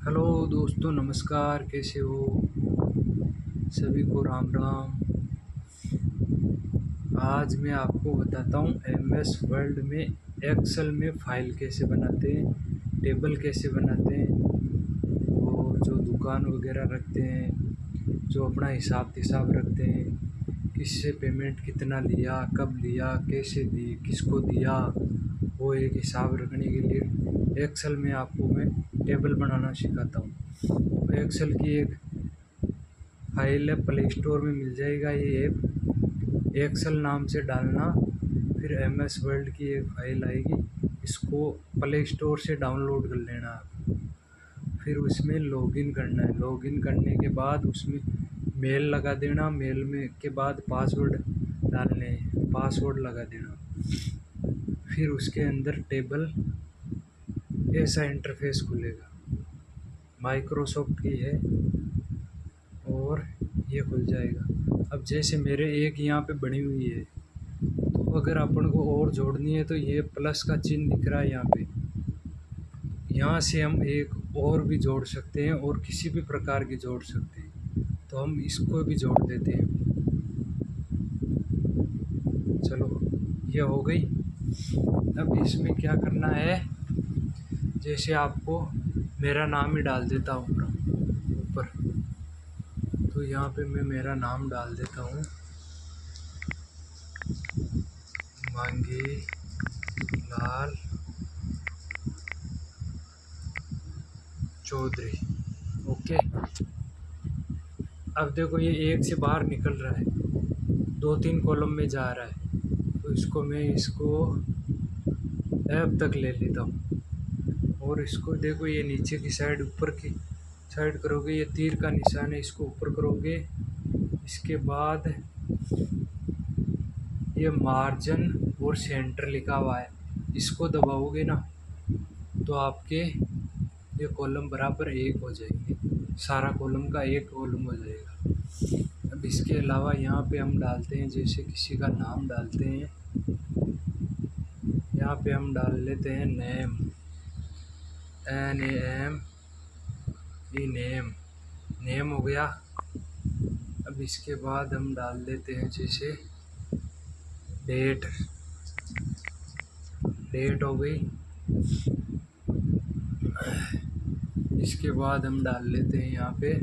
Hello दोस्तों, नमस्कार। कैसे हो? सभी को राम राम। आज मैं आपको बताता हूँ एमएस वर्ल्ड में एक्सेल में फ़ाइल कैसे बनाते हैं, टेबल कैसे बनाते हैं, और जो दुकान वगैरह रखते हैं, जो अपना हिसाब किताब रखते हैं, किससे पेमेंट कितना लिया, कब लिया, कैसे दी, किसको दिया, वो एक हिसाब रखने के लिए एक्सेल में आपको मैं टेबल बनाना सिखाता हूँ। एक्सेल की एक फाइल है, प्ले स्टोर में मिल जाएगा ये ऐप। एक्सेल नाम से डालना, फिर एमएस वर्ल्ड की एक फ़ाइल आएगी, इसको प्ले स्टोर से डाउनलोड कर लेना आप। फिर उसमें लॉगिन करना है। लॉगिन करने के बाद उसमें मेल लगा देना। मेल में के बाद पासवर्ड डालने हैं, पासवर्ड लगा देना। फिर उसके अंदर टेबल ऐसा इंटरफेस खुलेगा, माइक्रोसॉफ्ट की है, और ये खुल जाएगा। अब जैसे मेरे एक यहाँ पे बनी हुई है, तो अगर अपन को और जोड़नी है तो ये प्लस का चिन्ह दिख रहा है यहाँ पे, यहाँ से हम एक और भी जोड़ सकते हैं और किसी भी प्रकार की जोड़ सकते हैं। तो हम इसको भी जोड़ देते हैं। चलो, ये हो गई। अब इसमें क्या करना है, जैसे आपको मेरा नाम ही डाल देता हूँ ऊपर। तो यहाँ पे मैं मेरा नाम डाल देता हूँ, मांगी लाल चौधरी। ओके। अब देखो, ये एक से बाहर निकल रहा है, 2-3 कॉलम में जा रहा है, तो इसको ऐप तक ले लेता हूँ। और इसको देखो, ये नीचे की साइड, ऊपर की साइड करोगे, ये तीर का निशान है, इसको ऊपर करोगे। इसके बाद ये मार्जिन और सेंटर लिखा हुआ है, इसको दबाओगे ना, तो आपके ये कॉलम बराबर एक हो जाएंगे, सारा कॉलम का एक कॉलम हो जाएगा। अब इसके अलावा यहाँ पे हम डालते हैं, जैसे किसी का नाम डालते हैं। यहाँ पे हम डाल लेते हैं नेम, NAM, ये नेम हो गया। अब इसके बाद हम डाल देते हैं जैसे डेट हो गई। इसके बाद हम डाल लेते हैं यहाँ पे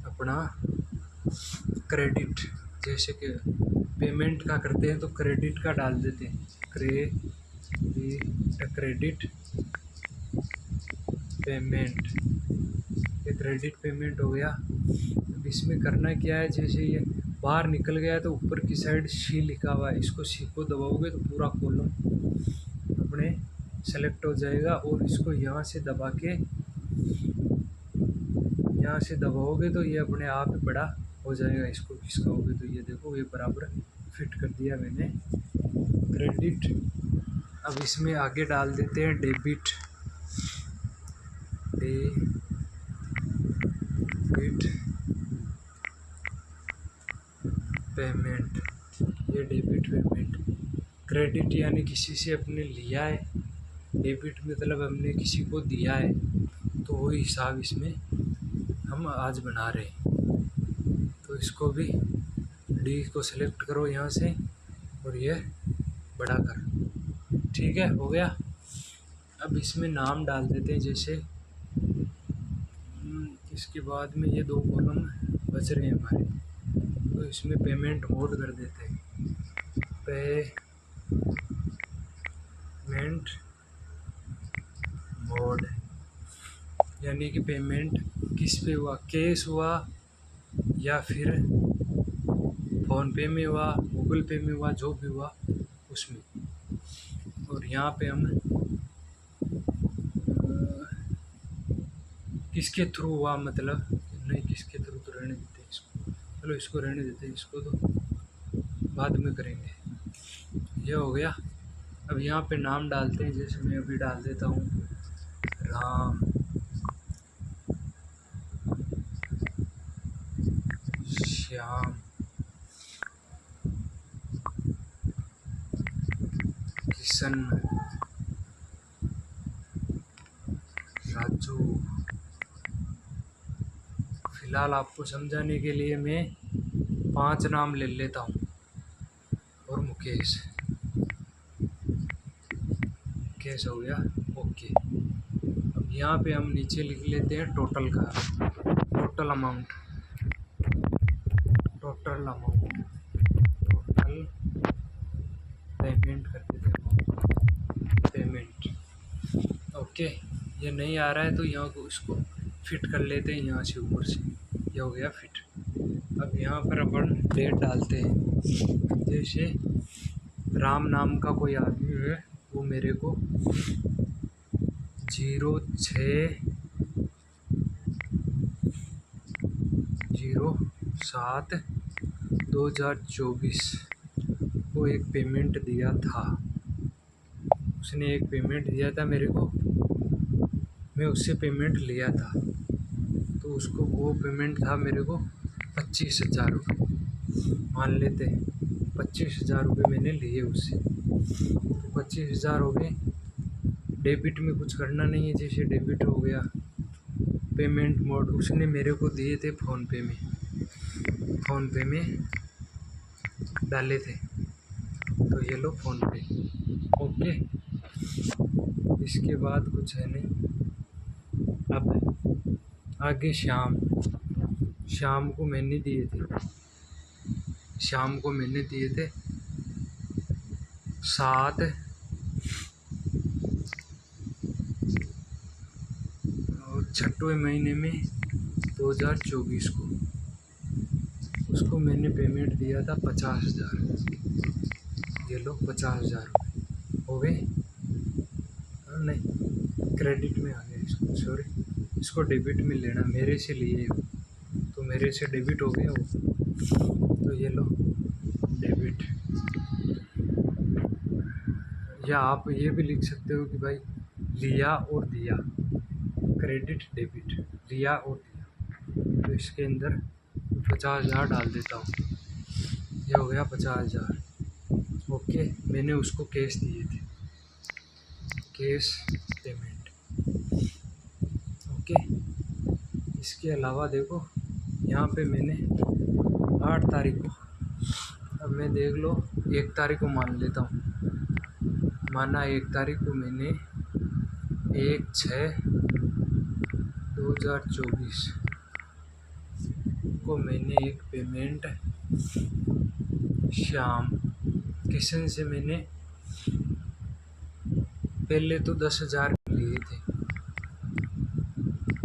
अपना क्रेडिट, जैसे कि पेमेंट का करते हैं तो क्रेडिट का डाल देते हैं, क्रेडिट पेमेंट। ये क्रेडिट पेमेंट हो गया। अब इसमें करना क्या है, जैसे ये बाहर निकल गया है तो ऊपर की साइड सी लिखा हुआ है, इसको सी को दबाओगे तो पूरा कॉलम अपने सेलेक्ट हो जाएगा। और इसको यहाँ से दबा के, यहाँ से दबाओगे तो ये अपने आप बड़ा हो जाएगा। इसको खिसकाओगे तो ये देखो, ये बराबर फिट कर दिया मैंने क्रेडिट। अब इसमें आगे डाल देते हैं डेबिट पेमेंट। ये डेबिट पेमेंट, क्रेडिट यानी किसी से अपने लिया है, डेबिट मतलब हमने किसी को दिया है, तो वही हिसाब इसमें हम आज बना रहे हैं। तो इसको भी डी को सेलेक्ट करो यहाँ से, और ये बड़ा कर। ठीक है, हो गया। अब इसमें नाम डाल देते हैं, जैसे इसके बाद में ये 2 कॉलम बच रहे हैं हमारे, तो इसमें पेमेंट मोड कर देते हैं, पेमेंट मोड, यानी कि पेमेंट किस पे हुआ, कैश हुआ या फिर फ़ोन पे में हुआ, गूगल पे में हुआ, जो भी हुआ उसमें। और यहाँ पे हम किसके थ्रू हुआ, मतलब नहीं, किसके थ्रू तो रहने देते हैं इसको, चलो इसको रहने देते हैं, इसको तो बाद में करेंगे। ये हो गया। अब यहाँ पे नाम डालते हैं, जैसे मैं अभी डाल देता हूँ राम श्याम किशन राजू। फिलहाल आपको समझाने के लिए मैं 5 नाम ले लेता हूँ। और मुकेश, मुकेश हो गया, ओके। अब यहाँ पे हम नीचे लिख लेते हैं टोटल का, total amount, total amount, total payment कर देते हैं, पेमेंट, ओके। ये नहीं आ रहा है तो यहाँ को इसको फिट कर लेते हैं यहाँ से ऊपर से, ये हो गया फिट। अब यहाँ पर अपन डेट डालते हैं, जैसे राम नाम का कोई आदमी है, वो मेरे को 06/07/2024 को एक पेमेंट दिया था। उसने एक पेमेंट दिया था मेरे को, मैं उससे पेमेंट लिया था, तो उसको वो पेमेंट था मेरे को 25,000 रुपये, मान लेते हैं 25,000 रुपये मैंने लिए उससे, तो 25,000 हो गए। डेबिट में कुछ करना नहीं है, जैसे डेबिट हो गया, पेमेंट मोड उसने मेरे को दिए थे फ़ोनपे में डाले थे, तो ये लो फ़ोनपे, ओके। इसके बाद कुछ है नहीं। अब आगे शाम को मैंने दिए थे, शाम को मैंने दिए थे 7 और 6वें महीने में 2024 को, उसको मैंने पेमेंट दिया था 50,000, ये लो 50,000 हो गए। नहीं, क्रेडिट में आ गया, इसको सॉरी, इसको डेबिट में लेना, मेरे से लिए हो तो मेरे से डेबिट हो गए वो, तो ये लो डेबिट। या आप ये भी लिख सकते हो कि भाई लिया और दिया, क्रेडिट डेबिट, लिया और दिया। तो इसके अंदर 50,000 डाल देता हूँ, ये हो गया 50,000, ओके। मैंने उसको कैश दिए थे, कैश पेमेंट, ओके। इसके अलावा देखो यहाँ पे मैंने 8 तारीख को, अब मैं देख लो 1 तारीख को मान लेता हूँ, माना 1 तारीख को मैंने 1/6/2024 को मैंने एक पेमेंट श्याम किशन से मैंने पहले तो 10,000 लिए थे,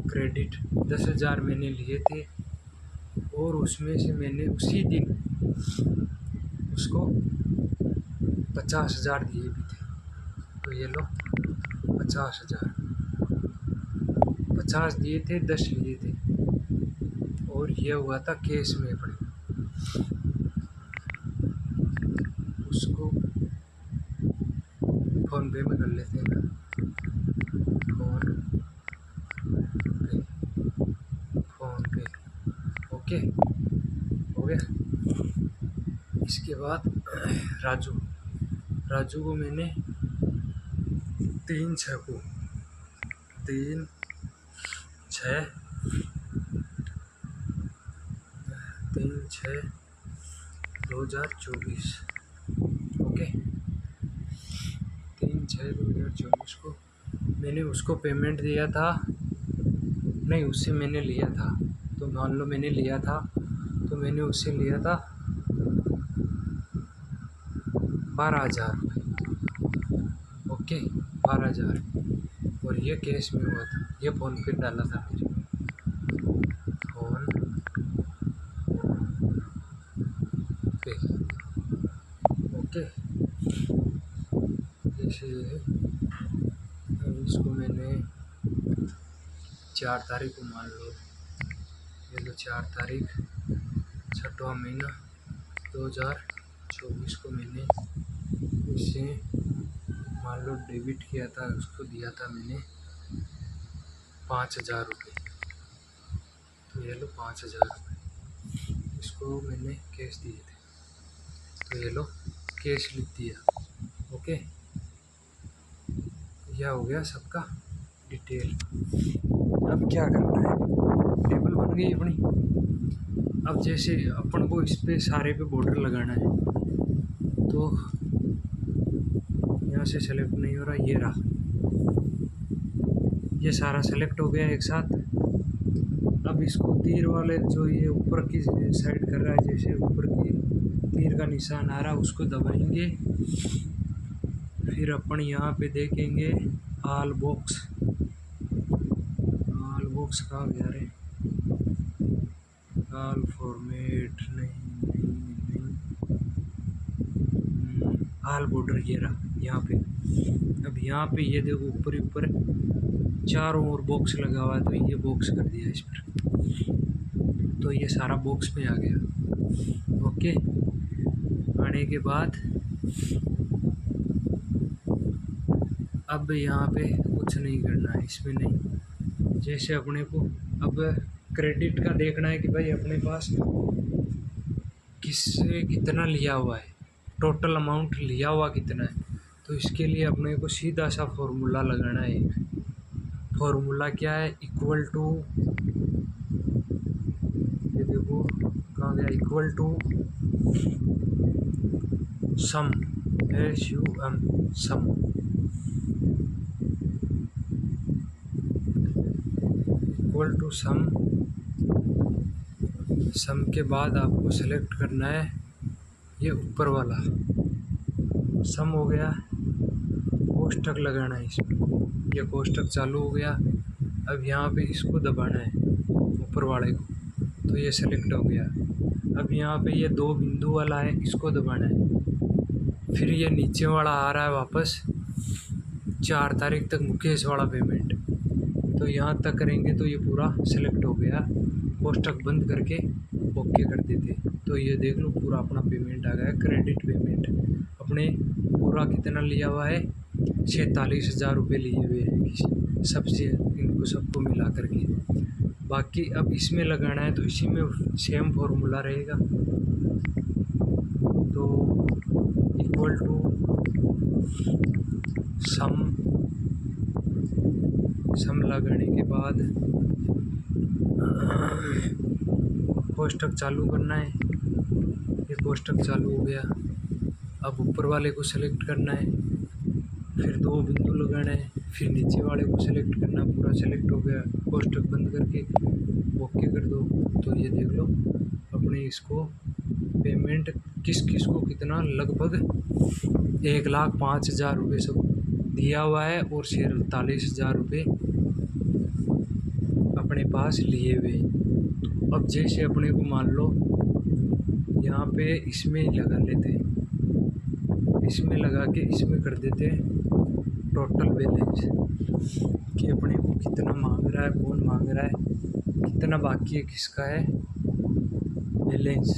क्रेडिट 10,000 मैंने लिए थे, और उसमें से मैंने उसी दिन उसको 50,000 दिए भी थे, तो ये लो 50,000, 50 दिए थे, 10 लिए थे, और ये हुआ था कैश में अपने, उसको फ़ोनपे में कर लेते हैं ना, फ़ोनपे, ओके हो गया। इसके बाद राजू को मैंने 3/6 2024, ओके, 3/6/2024 को मैंने उसको पेमेंट दिया था, नहीं उससे मैंने लिया था, तो मान लो मैंने लिया था, तो मैंने उससे लिया था 12,000 रुपये, ओके 12,000, और ये कैश में हुआ था, ये फ़ोनपे डाला था मेरे, फ़ोन पे, ओके। जैसे अब इसको मैंने 4 तारीख को मान लो, ये लो 4 तारीख 6वां महीना 2024 को मैंने इससे मान लो डेबिट किया था, उसको दिया था मैंने 5,000 रुपये, तो ये लो 5,000 रुपये, इसको मैंने कैश दिए थे, तो ये लो कैश लिख दिया, ओके। यह हो गया सबका डिटेल। अब क्या करना है, टेबल बन गई अपनी। अब जैसे अपन को इस पे सारे पे बॉर्डर लगाना है, तो यहाँ से सेलेक्ट नहीं हो रहा, ये रहा, ये सारा सेलेक्ट हो गया एक साथ। अब इसको तीर वाले जो ये ऊपर की साइड कर रहा है, जैसे ऊपर की तीर का निशान आ रहा है उसको दबाएंगे। फिर अपन यहाँ पे देखेंगे ऑल बॉक्स। ऑल बॉक्स कहाँ गया रे, ऑल फॉर्मेट नहीं, ऑल बॉर्डर ये रहा यहाँ पे। अब यहाँ पे ये देखो ऊपर ऊपर चारों ओर बॉक्स लगा हुआ है, तो ये बॉक्स कर दिया इस पर, तो ये सारा बॉक्स में आ गया। ओके, आने के बाद अब यहाँ पे कुछ नहीं करना है इसमें, नहीं। जैसे अपने को अब क्रेडिट का देखना है कि भाई अपने पास किससे कितना लिया हुआ है, टोटल अमाउंट लिया हुआ कितना है। तो इसके लिए अपने को सीधा सा फॉर्मूला लगाना है। फॉर्मूला क्या है, इक्वल टू, ये देखो कहाँ गया, equal to sum, SUM, sum, equal to sum. Sum के बाद आपको सेलेक्ट करना है ये ऊपर वाला, सम हो गया, कोष्टक लगाना है इसमें, ये कोष्टक चालू हो गया। अब यहाँ पे इसको दबाना है ऊपर वाले को, तो ये सेलेक्ट हो गया। अब यहाँ पे ये दो बिंदु वाला है, इसको दबाना है। फिर ये नीचे वाला आ रहा है वापस, 4 तारीख तक मुकेश वाला पेमेंट, तो यहाँ तक करेंगे तो ये पूरा सेलेक्ट हो गया। कोष्टक बंद करके ओके कर देते, तो ये देख लो पूरा अपना पेमेंट आ गया, क्रेडिट पेमेंट। अपने पूरा कितना लिया हुआ है, 46,000 रुपये लिए हुए हैं किसी सबसे, इनको सबको मिला करके। बाकी अब इसमें लगाना है, तो इसी में सेम फॉर्मूला रहेगा। तो इक्वल टू सम लगाने के बाद कोष्टक चालू करना है, ये कोष्टक चालू हो गया। अब ऊपर वाले को सेलेक्ट करना है, फिर दो बिंदु लगाना है, फिर नीचे वाले को सेलेक्ट करना, पूरा सेलेक्ट हो गया। कोष्टक बंद करके ओके कर दो, तो ये देख लो अपने इसको पेमेंट किस किस को कितना, लगभग 1,05,000 रुपये सब दिया हुआ है, और 46,000 रुपये अपने पास लिए हुए। अब जैसे अपने को मान लो यहाँ पे इसमें लगा लेते हैं, इसमें लगा के इसमें कर देते हैं टोटल बैलेंस, कि अपने को कितना मांग रहा है, कौन मांग रहा है, कितना बाकी है, किसका है बैलेंस।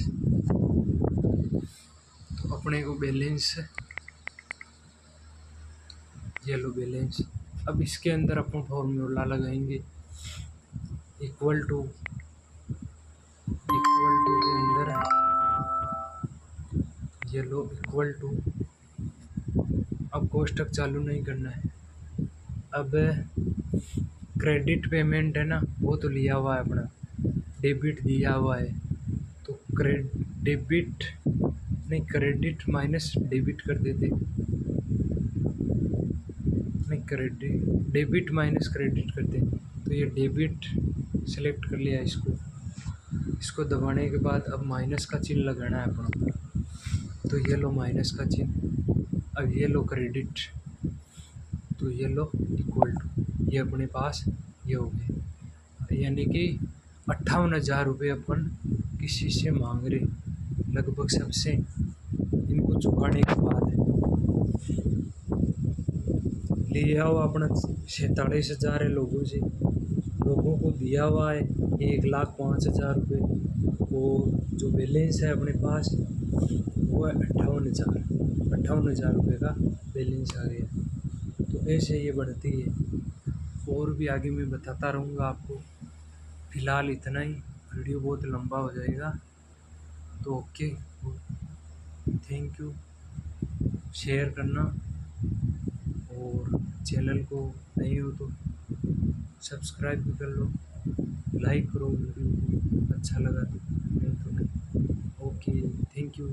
तो अपने को बैलेंस, ये लो बैलेंस। अब इसके अंदर अपन फॉर्मूला लगाएंगे, इक्वल टू के अंदर ये लो इक्वल टू। अब कोष्टक चालू नहीं करना है। अब क्रेडिट पेमेंट है ना, वो तो लिया हुआ है अपना, डेबिट दिया हुआ है, तो डेबिट नहीं, क्रेडिट माइनस डेबिट कर देते, नहीं क्रेडिट, डेबिट माइनस क्रेडिट करते। तो ये डेबिट सेलेक्ट कर लिया इसको दबाने के बाद अब माइनस का चिन्ह लगाना है अपना, तो ये लो माइनस का चिन्ह। अब ये लो क्रेडिट, तो ये लो इक्वल टू, ये अपने पास ये हो गए, यानी कि 58,000 रुपये अपन किसी से मांग रहे, लगभग सबसे, इनको चुकाने के बाद लिया हुआ अपना 46,000 है लोगों को दिया हुआ है 1,05,000 रुपये, और जो बैलेंस है अपने पास वो है 58,000 रुपये का बैलेंस आ गया। तो ऐसे ये बढ़ती है, और भी आगे मैं बताता रहूँगा आपको। फ़िलहाल इतना ही, वीडियो बहुत लंबा हो जाएगा, तो ओके, थैंक यू। शेयर करना, और चैनल को नहीं हो तो सब्सक्राइब भी कर लो, लाइक करो वीडियो को, अच्छा लगा तो, नहीं तो नहीं। Okay, thank you.